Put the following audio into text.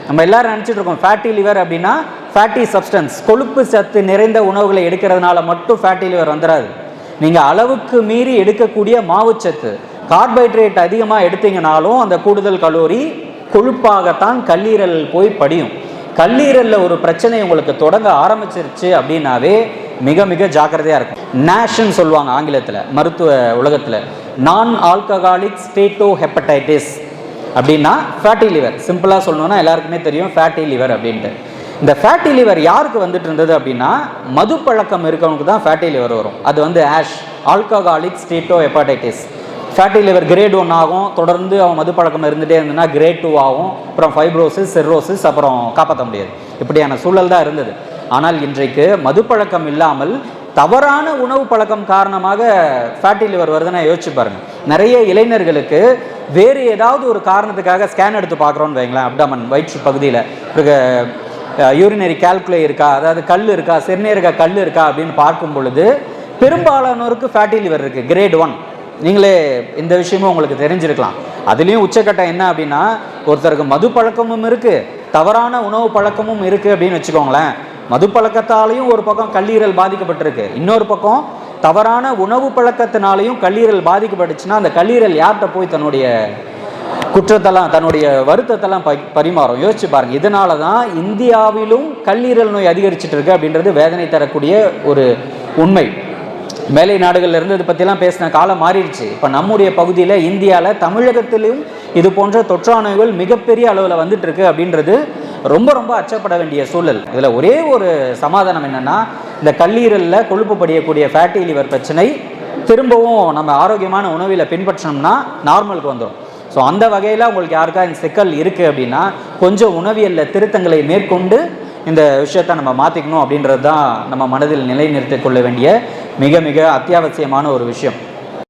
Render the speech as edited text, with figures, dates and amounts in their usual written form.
நம்ம எல்லாரும் நினச்சிட்டு இருக்கோம் ஃபேட்டி லிவர் அப்படின்னா ஃபேட்டி சப்ஸ்டன்ஸ், கொழுப்பு சத்து நிறைந்த உணவுகளை எடுக்கிறதுனால மட்டும் ஃபேட்டி லிவர் வந்துடாது. நீங்கள் அளவுக்கு மீறி எடுக்கக்கூடிய மாவுச்சத்து, கார்போஹைட்ரேட் அதிகமாக எடுத்தீங்கனாலும் அந்த கூடுதல் கலோரி கொழுப்பாகத்தான் கல்லீரல் போய் படியும். கல்லீரலில் ஒரு பிரச்சனை உங்களுக்கு தொடங்க ஆரம்பிச்சிருச்சு அப்படின்னாவே மிக மிக ஜாக்கிரதையாக இருக்கும். நேஷ்ன்னு சொல்லுவாங்க ஆங்கிலத்தில், மருத்துவ உலகத்தில், நான் ஆல்கஹாலிக் ஸ்டேட்டோ ஹெப்படைட்டிஸ் அப்படின்னா ஃபேட்டி லிவர். சிம்பிளாக சொல்லணும்னா எல்லாருக்குமே தெரியும் ஃபேட்டி லிவர் அப்படின்ட்டு. இந்த ஃபேட்டி லிவர் யாருக்கு வந்துட்டு இருந்தது அப்படின்னா மது பழக்கம் இருக்கவங்களுக்கு தான் ஃபேட்டி லிவர் வரும். அது வந்து ash, alcoholic steatohepatitis. Fatty liver grade 1 ஆகும், தொடர்ந்து அவன் மது பழக்கம் இருந்துகிட்டே இருந்ததுன்னா கிரேட் 2 ஆகும், அப்புறம் ஃபைப்ரோசிஸ், சிர்ரோசிஸ், அப்புறம் காப்பாற்ற முடியாது. இப்படியான சூழல் தான் இருந்தது. ஆனால் இன்றைக்கு மது பழக்கம் இல்லாமல் தவறான உணவு பழக்கம் காரணமாக ஃபேட்டி லிவர் வருதுன்னா யோசிச்சு பாருங்க. நிறைய இளைஞர்களுக்கு வேறு ஏதாவது ஒரு காரணத்துக்காக ஸ்கேன் எடுத்து பார்க்குறோன்னு வைங்களேன், அப்டமன் வயிற்று பகுதியில் இருக்க யூரினரி கால்குலை இருக்கா, அதாவது கல் இருக்கா, சிறுநீரக கல் இருக்கா அப்படின்னு பார்க்கும் பொழுது பெரும்பாலானோருக்கு ஃபேட்டி லிவர் இருக்குது, கிரேட் 1. நீங்களே இந்த விஷயமும் உங்களுக்கு தெரிஞ்சிருக்கலாம். அதுலேயும் உச்சக்கட்டம் என்ன அப்படின்னா ஒருத்தருக்கு மது பழக்கமும் இருக்குது, தவறான உணவு பழக்கமும் இருக்குது அப்படின்னு வச்சுக்கோங்களேன். மது பழக்கத்தாலையும் ஒரு பக்கம் கல்லீரல் பாதிக்கப்பட்டிருக்கு, இன்னொரு பக்கம் தவறான உணவு பழக்கத்தினாலையும் கல்லீரல் பாதிக்கப்பட்டுச்சுன்னா அந்த கல்லீரல் யார்கிட்ட போய் தன்னுடைய குற்றத்தெல்லாம், தன்னுடைய வருத்தத்தெல்லாம் பரிமாறும். யோசிச்சு பாருங்க. இதனால தான் இந்தியாவிலும் கல்லீரல் நோய் அதிகரிச்சுட்டு இருக்கு அப்படின்றது வேதனை தரக்கூடிய ஒரு உண்மை. மேலை நாடுகள்ல இருந்து இதை பற்றிலாம் பேசின காலம் மாறிடுச்சு. இப்போ நம்முடைய பகுதியில், இந்தியாவில், தமிழகத்திலும் இது போன்ற தொற்றா நோய்கள் மிகப்பெரிய அளவில் வந்துட்டு இருக்கு அப்படின்றது ரொம்ப ரொம்ப அச்சப்பட வேண்டிய சூழல். இதில் ஒரே ஒரு சமாதானம் என்னென்னா, இந்த கல்லீரலில் கொழுப்பு படியக்கூடிய ஃபேட்டி லிவர் பிரச்சனை திரும்பவும் நம்ம ஆரோக்கியமான உணவில் பின்பற்றினோம்னா நார்மலுக்கு வந்துடும். ஸோ அந்த வகையில் உங்களுக்கு யாருக்கா இந்த சிக்கல் இருக்குது அப்படின்னா கொஞ்சம் உணவியலில் திருத்தங்களை மேற்கொண்டு இந்த விஷயத்தை நம்ம மாற்றிக்கணும் அப்படின்றது தான் நம்ம மனதில் நிலைநிறுத்திக் கொள்ள வேண்டிய மிக மிக அத்தியாவசியமான ஒரு விஷயம்.